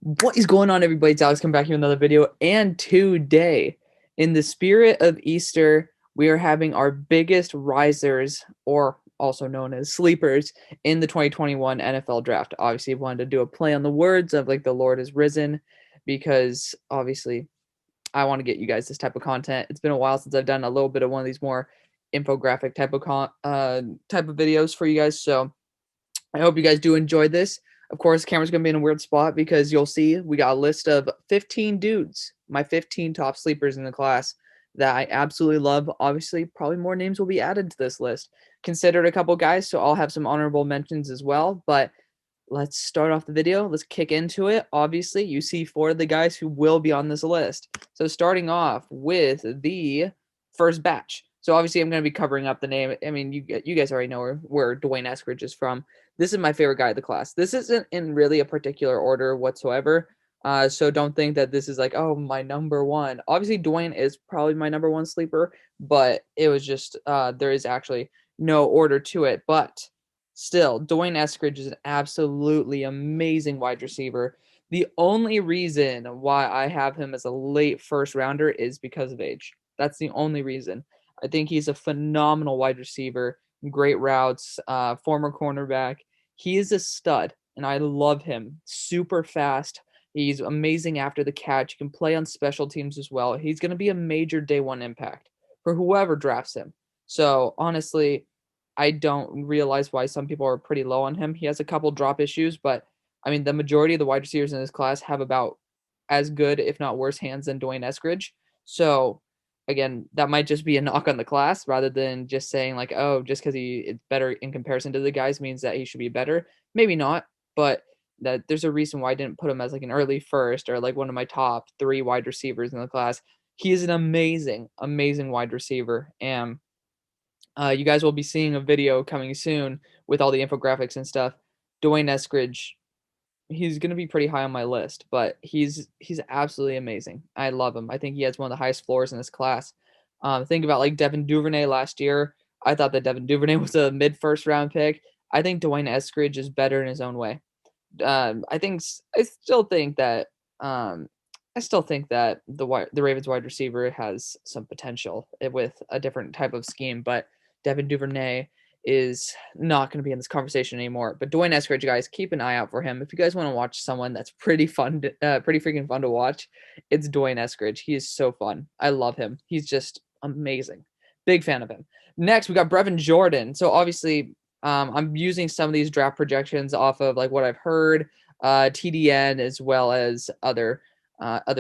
What is going on, everybody? It's Alex coming back here with another video. And today, in the spirit of Easter, we are having our biggest risers, or also known as sleepers, in the 2021 NFL draft. Obviously, I wanted to do a play on the words of like the Lord is risen, because obviously I want to get you guys this type of content. It's been a while since I've done a little bit of one of these more infographic type of videos for you guys. So I hope you guys do enjoy this. Of course, the camera's going to be in a weird spot because you'll see we got a list of 15 dudes, my 15 top sleepers in the class that I absolutely love. Obviously, probably more names will be added to this list. Considered a couple guys, so I'll have some honorable mentions as well. But let's start off the video. Let's kick into it. Obviously, you see four of the guys who will be on this list. So starting off with the first batch. So obviously, I'm going to be covering up the name. I mean, you guys already know where Dwayne Eskridge is from. This is my favorite guy of the class. This isn't in really a particular order whatsoever. So don't think that this is like, oh, my number one. Obviously, Dwayne is probably my number one sleeper, but it was just there is actually no order to it. But still, Dwayne Eskridge is an absolutely amazing wide receiver. The only reason why I have him as a late first rounder is because of age. That's the only reason. I think he's a phenomenal wide receiver, great routes, former cornerback. He is a stud, and I love him. Super fast. He's amazing after the catch. He can play on special teams as well. He's going to be a major day one impact for whoever drafts him. So honestly, I don't realize why some people are pretty low on him. He has a couple drop issues, but I mean, the majority of the wide receivers in this class have about as good, if not worse, hands than Dwayne Eskridge. So again, that might just be a knock on the class rather than just saying like, oh, just because it's better in comparison to the guys means that he should be better. Maybe not, but that there's a reason why I didn't put him as like an early first or like one of my top 3 wide receivers in the class. He is an amazing, amazing wide receiver. And you guys will be seeing a video coming soon with all the infographics and stuff. Dwayne Eskridge, he's going to be pretty high on my list, but he's absolutely amazing. I love him. I think he has one of the highest floors in this class. Think about like Devin Duvernay last year. I thought that Devin Duvernay was a mid first round pick. I think Dwayne Eskridge is better in his own way. I still think that the Ravens wide receiver has some potential with a different type of scheme, but Devin Duvernay is not going to be in this conversation anymore. But Dwayne Eskridge, guys, keep an eye out for him. If you guys want to watch someone that's pretty fun, pretty freaking fun to watch, it's Dwayne Eskridge. He is so fun. I love him. He's just amazing. Big fan of him. Next, we got Brevin Jordan. So obviously, I'm using some of these draft projections off of like what I've heard, TDN as well as other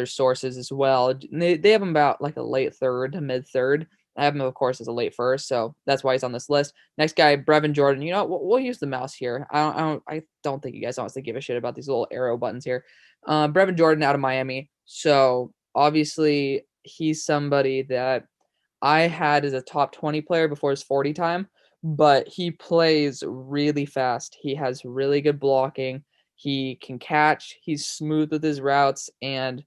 sources as well. They have him about like a late third to mid third. I have him, of course, as a late first, so that's why he's on this list. Next guy, Brevin Jordan. You know, we'll use the mouse here. I don't think you guys honestly give a shit about these little arrow buttons here. Brevin Jordan out of Miami. So obviously he's somebody that I had as a top 20 player before his 40 time, but he plays really fast. He has really good blocking. He can catch. He's smooth with his routes, and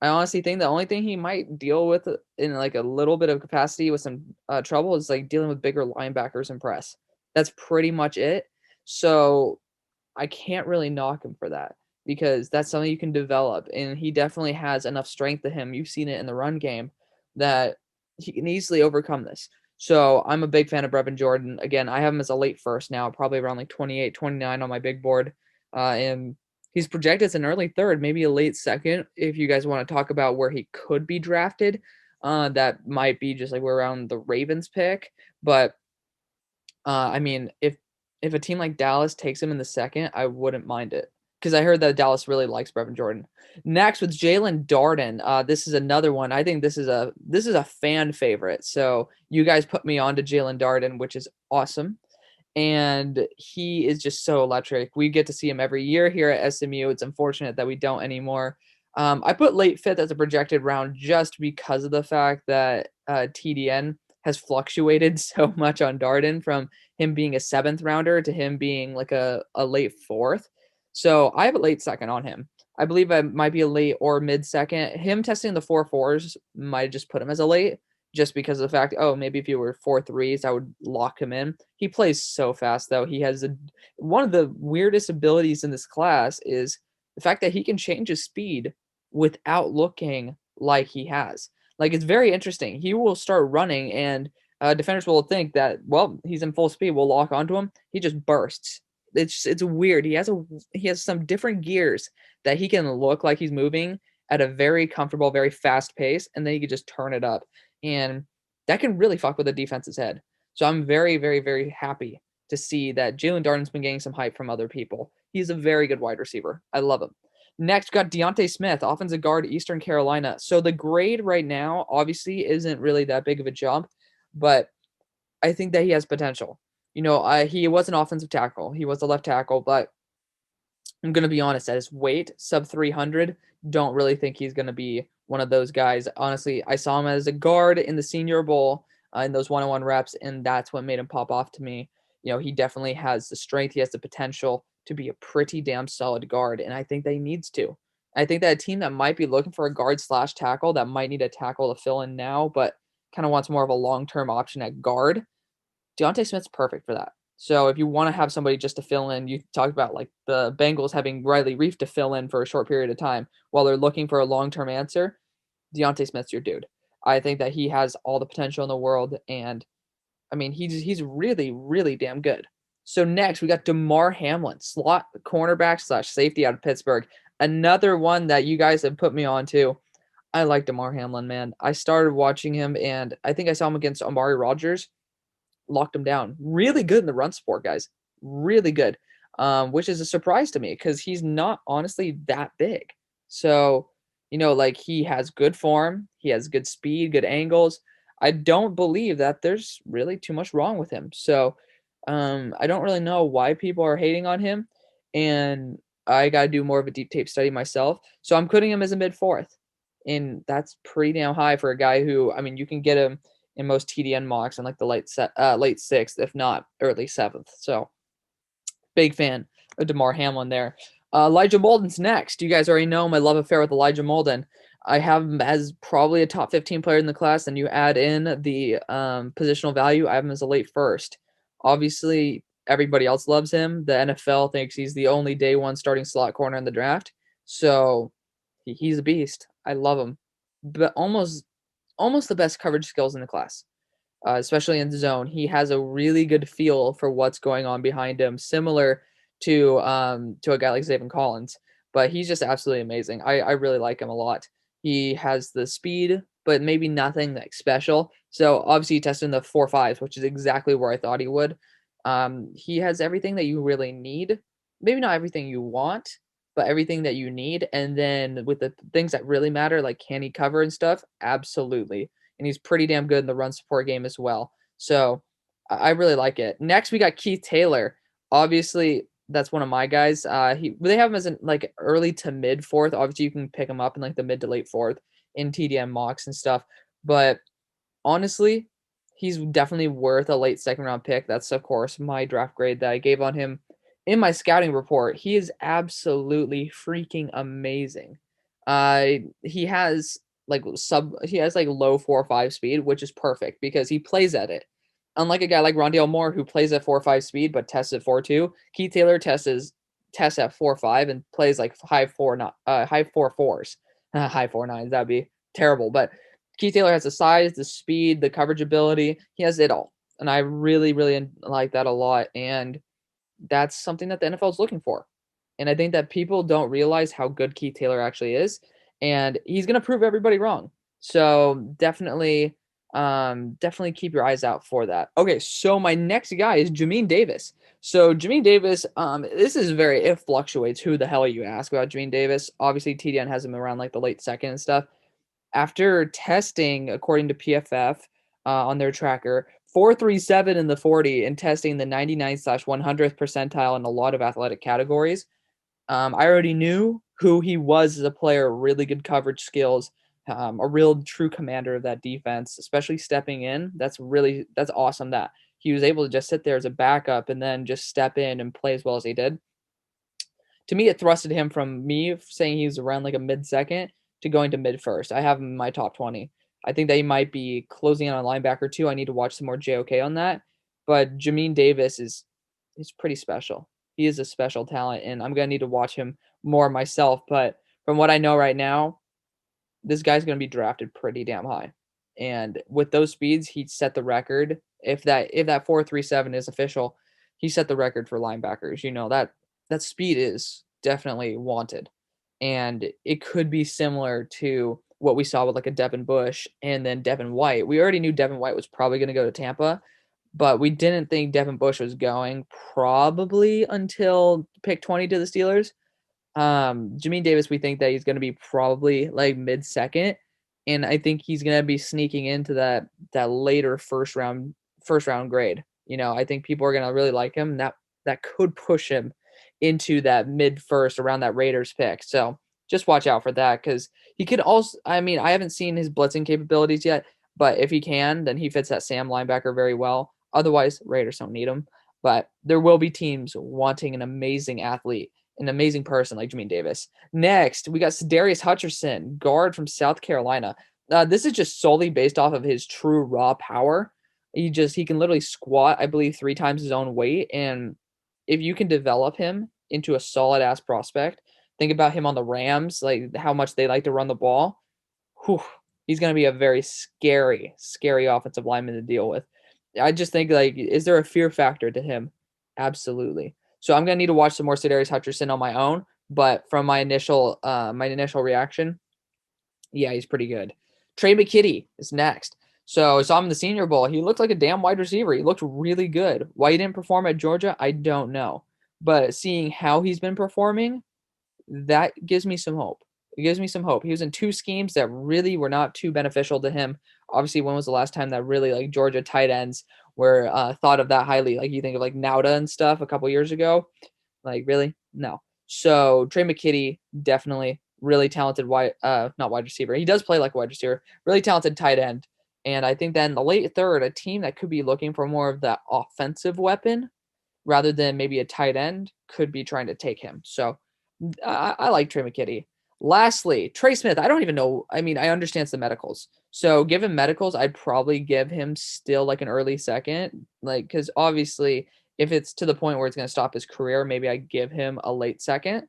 I honestly think the only thing he might deal with in like a little bit of capacity with some trouble is like dealing with bigger linebackers and press. That's pretty much it. So I can't really knock him for that because that's something you can develop. And he definitely has enough strength to him. You've seen it in the run game that he can easily overcome this. So I'm a big fan of Brevin Jordan. Again, I have him as a late first now, probably around like 28, 29 on my big board. And he's projected as an early third, maybe a late second. If you guys want to talk about where he could be drafted, that might be just like we're around the Ravens pick. But I mean, if a team like Dallas takes him in the second, I wouldn't mind it because I heard that Dallas really likes Brevin Jordan. Next with Jalen Darden, this is another one. I think this is a fan favorite. So you guys put me on to Jalen Darden, which is awesome. And he is just so electric. We get to see him every year here at SMU. It's unfortunate that we don't anymore. I put late fifth as a projected round just because of the fact that TDN has fluctuated so much on Darden from him being a 7th rounder to him being like a late 4th. So I have a late second on him. I believe I might be a late or mid second. Him testing the 4.4s might just put him as a late, just because of the fact, oh, maybe if you were 4.3s, I would lock him in. He plays so fast, though. He has one of the weirdest abilities in this class is the fact that he can change his speed without looking like he has. Like, it's very interesting. He will start running, and defenders will think that, well, he's in full speed. We'll lock onto him. He just bursts. It's weird. He has some different gears that he can look like he's moving at a very comfortable, very fast pace, and then he can just turn it up, and that can really fuck with the defense's head. So I'm very, very, very happy to see that Jalen Darden's been getting some hype from other people. He's a very good wide receiver. I love him. Next, got Deontay Smith, offensive guard, Eastern Carolina. So the grade right now obviously isn't really that big of a jump, but I think that he has potential. He was an offensive tackle. He was a left tackle, but I'm going to be honest, at his weight, sub 300, don't really think he's going to be one of those guys. Honestly, I saw him as a guard in the Senior Bowl in those one-on-one reps, and that's what made him pop off to me. He definitely has the strength. He has the potential to be a pretty damn solid guard, and I think that he needs to. I think that a team that might be looking for a guard/tackle that might need a tackle to fill in now, but kind of wants more of a long-term option at guard, Deontay Smith's perfect for that. So if you want to have somebody just to fill in, you talked about like the Bengals having Riley Reef to fill in for a short period of time while they're looking for a long-term answer. Deontay Smith's your dude. I think that he has all the potential in the world, and I mean he's really, really damn good. So next we got Damar Hamlin, slot cornerback/safety out of Pittsburgh. Another one that you guys have put me on to. I like Damar Hamlin, man. I started watching him, and I think I saw him against Amari Rodgers. Locked him down. Really good in the run support, guys. Really good, which is a surprise to me because he's not honestly that big. So, like he has good form. He has good speed, good angles. I don't believe that there's really too much wrong with him. So, I don't really know why people are hating on him, and I got to do more of a deep tape study myself. So I'm putting him as a mid-4th, and that's pretty damn high for a guy who, I mean, you can get him in most TDN mocks in like the late 6th, if not early 7th. So big fan of Damar Hamlin there. Elijah Molden's next. You guys already know my love affair with Elijah Molden. I have him as probably a top 15 player in the class, and you add in the positional value, I have him as a late first. Obviously, everybody else loves him. The NFL thinks he's the only day one starting slot corner in the draft. So he's a beast. I love him. But almost the best coverage skills in the class, especially in the zone. He has a really good feel for what's going on behind him, similar to a guy like Zaven Collins. But he's just absolutely amazing. I really like him a lot. He has the speed, but maybe nothing like special. So obviously he tested in the 4.5s, which is exactly where I thought he would. He has everything that you really need. Maybe not everything you want, but everything that you need. And then with the things that really matter, like can he cover and stuff? Absolutely. And he's pretty damn good in the run support game as well. So I really like it. Next, we got Keith Taylor. Obviously, that's one of my guys. They have him as an like early to mid 4th. Obviously, you can pick him up in like the mid to late 4th in TDM mocks and stuff. But honestly, he's definitely worth a late 2nd round pick. That's of course my draft grade that I gave on him in my scouting report. He is absolutely freaking amazing. He has like low 4.5 speed, which is perfect because he plays at it. Unlike a guy like Rondale Moore who plays at 4.5 speed but tests at 4.2, Keith Taylor tests at 4.5 and plays like high 4.4s, high 4.9s. That'd be terrible. But Keith Taylor has the size, the speed, the coverage ability. He has it all, and I really, really like that a lot. And that's something that the NFL is looking for. And I think that people don't realize how good Keith Taylor actually is. And he's going to prove everybody wrong. So definitely keep your eyes out for that. Okay, so my next guy is Jamin Davis. So Jamin Davis, this is it fluctuates who the hell you ask about Jamin Davis. Obviously, TDN has him around like the late 2nd and stuff. After testing, according to PFF on their tracker, 4.37 in the 40 and testing the 99/100th percentile in a lot of athletic categories. I already knew who he was as a player, really good coverage skills, a real true commander of that defense, especially stepping in. That's awesome that he was able to just sit there as a backup and then just step in and play as well as he did. To me, it thrusted him from me saying he was around like a mid-2nd to going to mid-1st. I have him in my top 20. I think that he might be closing in on linebacker too. I need to watch some more JOK on that. But Jamin Davis is pretty special. He is a special talent, and I'm gonna need to watch him more myself. But from what I know right now, this guy's gonna be drafted pretty damn high. And with those speeds, he set the record. If that 4.37 is official, he set the record for linebackers. That speed is definitely wanted. And it could be similar to what we saw with like a Devin Bush and then Devin White. We already knew Devin White was probably going to go to Tampa, but we didn't think Devin Bush was going probably until pick 20 to the Steelers. Jamin Davis, we think that he's going to be probably like mid-second, and I think he's going to be sneaking into that later first round grade. I think people are going to really like him. That could push him into that mid-first around that Raiders pick. So just watch out for that, because he could also. I mean, I haven't seen his blitzing capabilities yet, but if he can, then he fits that Sam linebacker very well. Otherwise, Raiders don't need him. But there will be teams wanting an amazing athlete, an amazing person like Jamin Davis. Next, we got Cedarius Hutcherson, guard from South Carolina. This is just solely based off of his true raw power. He can literally squat, I believe, 3 times his own weight. And if you can develop him into a solid ass prospect, think about him on the Rams, like how much they like to run the ball. Whew, he's going to be a very scary, scary offensive lineman to deal with. I just think, like, is there a fear factor to him? Absolutely. So I'm gonna need to watch some more Cedarius Hutcherson on my own. But from my initial reaction, yeah, he's pretty good. Tre McKitty is next. So I saw him in the Senior Bowl. He looked like a damn wide receiver. He looked really good. Why he didn't perform at Georgia, I don't know. But seeing how he's been performing, that gives me some hope. It gives me some hope. He was in 2 schemes that really were not too beneficial to him. Obviously, when was the last time that really like Georgia tight ends were thought of that highly? Like you think of like Nauta and stuff a couple years ago. Like really? No. So Tre McKitty, definitely really talented not wide receiver. He does play like a wide receiver. Really talented tight end. And I think that in the late third, a team that could be looking for more of that offensive weapon rather than maybe a tight end could be trying to take him. So I like Tre McKitty. Lastly, Trey Smith. I don't even know. I mean, I understand the medicals. So given medicals, I'd probably give him still like an early second. Like, because obviously, if it's to the point where it's going to stop his career, maybe I give him a late second.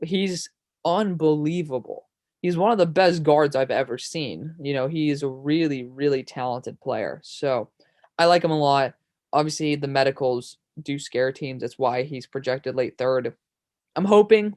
He's unbelievable. He's one of the best guards I've ever seen. He's a really, really talented player. So I like him a lot. Obviously, the medicals do scare teams. That's why he's projected late third. I'm hoping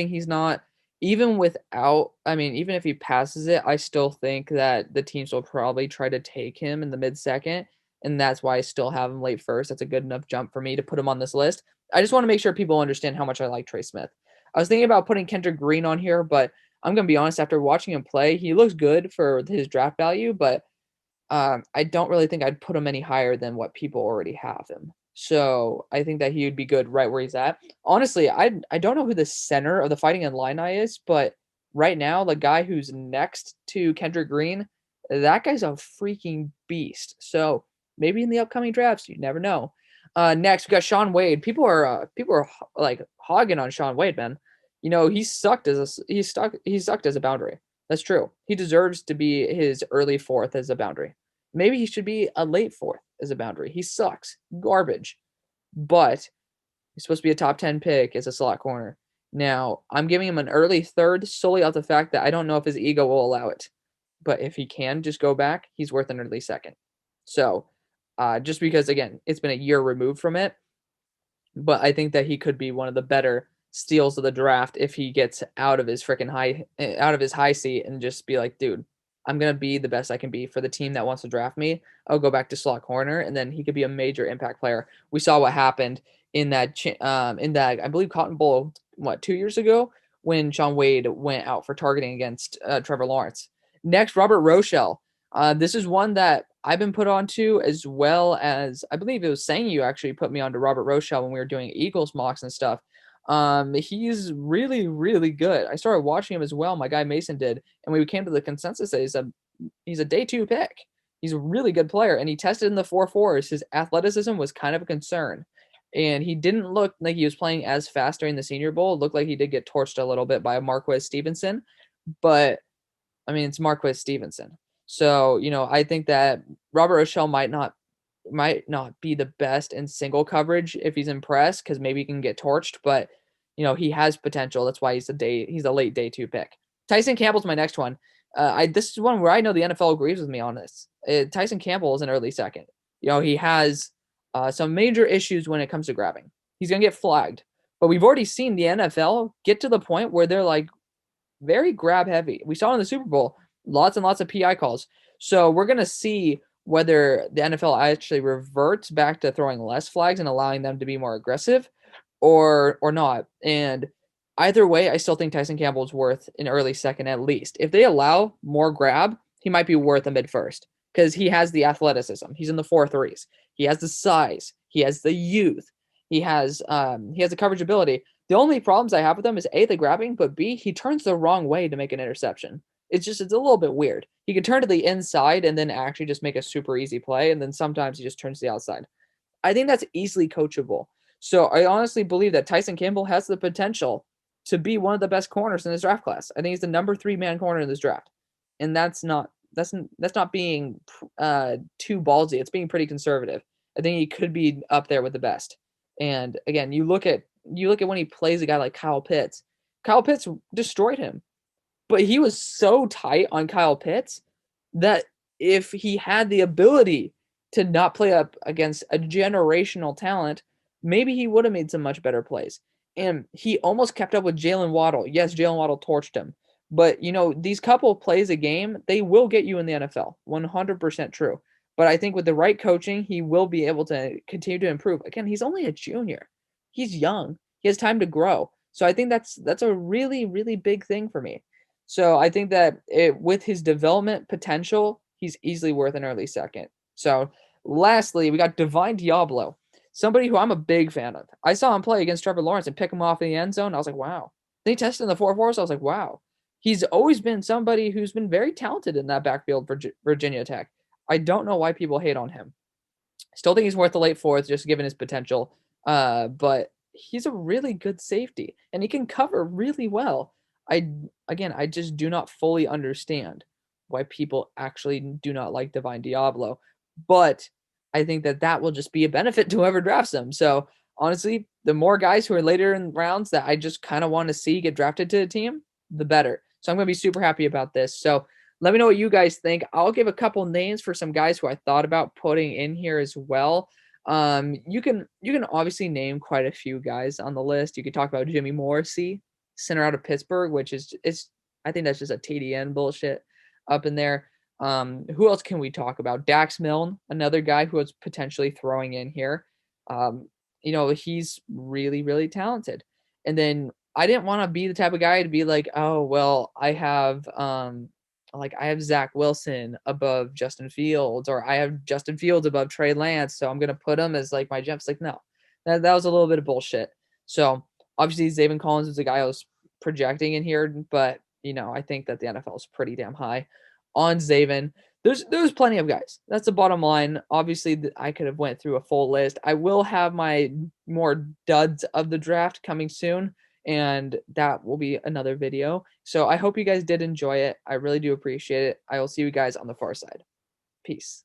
he's not. Even if he passes it, I still think that the teams will probably try to take him in the mid-second, and that's why I still have him late first. That's a good enough jump for me to put him on this list. I just want to make sure people understand how much I like Trey Smith. I was thinking about putting Kendrick Green on here, but I'm going to be honest, after watching him play, he looks good for his draft value, but I don't really think I'd put him any higher than what people already have him. So I think that he would be good right where he's at. Honestly, I don't know who the center of the Fighting Illini is, but right now, the guy who's next to Kendrick Green, that guy's a freaking beast. So maybe in the upcoming drafts, you never know. Next, we got Shaun Wade. People are like hogging on Shaun Wade, man. He sucked as a boundary. That's true. He deserves to be his early 4th as a boundary. Maybe he should be a late 4th as a boundary. He sucks. Garbage. But he's supposed to be a top 10 pick as a slot corner. Now, I'm giving him an early 3rd solely off the fact that I don't know if his ego will allow it. But if he can just go back, he's worth an early 2nd. So, just because, again, it's been a year removed from it. But I think that he could be one of the better steals of the draft if he gets out of his high seat and just be like, dude, I'm going to be the best I can be for the team that wants to draft me. I'll go back to slot corner, and then he could be a major impact player. We saw what happened in that, I believe, Cotton Bowl, 2 years ago, when Shaun Wade went out for targeting against Trevor Lawrence. Next, Robert Rochelle. This is one that I've been put onto, as well as, I believe it was saying you actually put me onto Robert Rochelle when we were doing Eagles mocks and stuff. He's really, really good. I started watching him as well. My guy Mason did, and we came to the consensus that he's a day 2 pick. He's a really good player, and he tested in the 4.4s. His athleticism was kind of a concern, and he didn't look like he was playing as fast during the Senior Bowl. It looked like he did get torched a little bit by Marquez Stevenson, but I mean, it's Marquez Stevenson. So, I think that Robert Rochelle might not might not be the best in single coverage if he's in press because maybe he can get torched, but he has potential. That's why he's a late day 2 pick. Tyson Campbell's my next one. This is one where I know the NFL agrees with me on this. Tyson Campbell is an early second. He has some major issues when it comes to grabbing. He's gonna get flagged, but we've already seen the NFL get to the point where they're like very grab heavy. We saw in the Super Bowl lots and lots of PI calls. So we're gonna see whether the NFL actually reverts back to throwing less flags and allowing them to be more aggressive or not. And either way, I still think Tyson Campbell is worth an early second at least. If they allow more grab, he might be worth a mid first because he has the athleticism. He's in the 4.3s. He has the size. He has the youth. He has the coverage ability. The only problems I have with him is A, the grabbing, but B, he turns the wrong way to make an interception. It's a little bit weird. He can turn to the inside and then actually just make a super easy play, and then sometimes he just turns to the outside. I think that's easily coachable. So I honestly believe that Tyson Campbell has the potential to be one of the best corners in this draft class. I think he's the number 3 man corner in this draft, and that's not being too ballsy. It's being pretty conservative. I think he could be up there with the best. And again, you look at when he plays a guy like Kyle Pitts. Kyle Pitts destroyed him, but he was so tight on Kyle Pitts that if he had the ability to not play up against a generational talent, maybe he would have made some much better plays. And he almost kept up with Jalen Waddle. Yes, Jalen Waddle torched him. But, these couple of plays a game, they will get you in the NFL. 100% true. But I think with the right coaching, he will be able to continue to improve. Again, he's only a junior. He's young. He has time to grow. So I think that's a really, really big thing for me. So I think that with his development potential, he's easily worth an early second. So lastly, we got Divine Diablo, somebody who I'm a big fan of. I saw him play against Trevor Lawrence and pick him off in the end zone. I was like, wow. Then he tested in the 4.4s. I was like, wow. He's always been somebody who's been very talented in that backfield for Virginia Tech. I don't know why people hate on him. Still think he's worth the late 4th, just given his potential. But he's a really good safety, and he can cover really well. I just do not fully understand why people actually do not like Divine Diablo. But I think that will just be a benefit to whoever drafts him. So honestly, the more guys who are later in rounds that I just kind of want to see get drafted to the team, the better. So I'm going to be super happy about this. So let me know what you guys think. I'll give a couple names for some guys who I thought about putting in here as well. You can obviously name quite a few guys on the list. You could talk about Jimmy Morrissey, center out of Pittsburgh, which is I think that's just a TDN bullshit up in there. Who else can we talk about? Dax Milne, another guy who is potentially throwing in here. He's really, really talented. And then I didn't want to be the type of guy to be like, oh, well, I have Zach Wilson above Justin Fields, or I have Justin Fields above Trey Lance, so I'm going to put him as like my jumps. Like, no, that was a little bit of bullshit. So obviously Zaven Collins is the guy I was projecting in here, but I think that the NFL is pretty damn high on Zaven. There's plenty of guys. That's the bottom line. Obviously, I could have went through a full list. I will have my more duds of the draft coming soon, and that will be another video. So I hope you guys did enjoy it. I really do appreciate it. I will see you guys on the far side. Peace.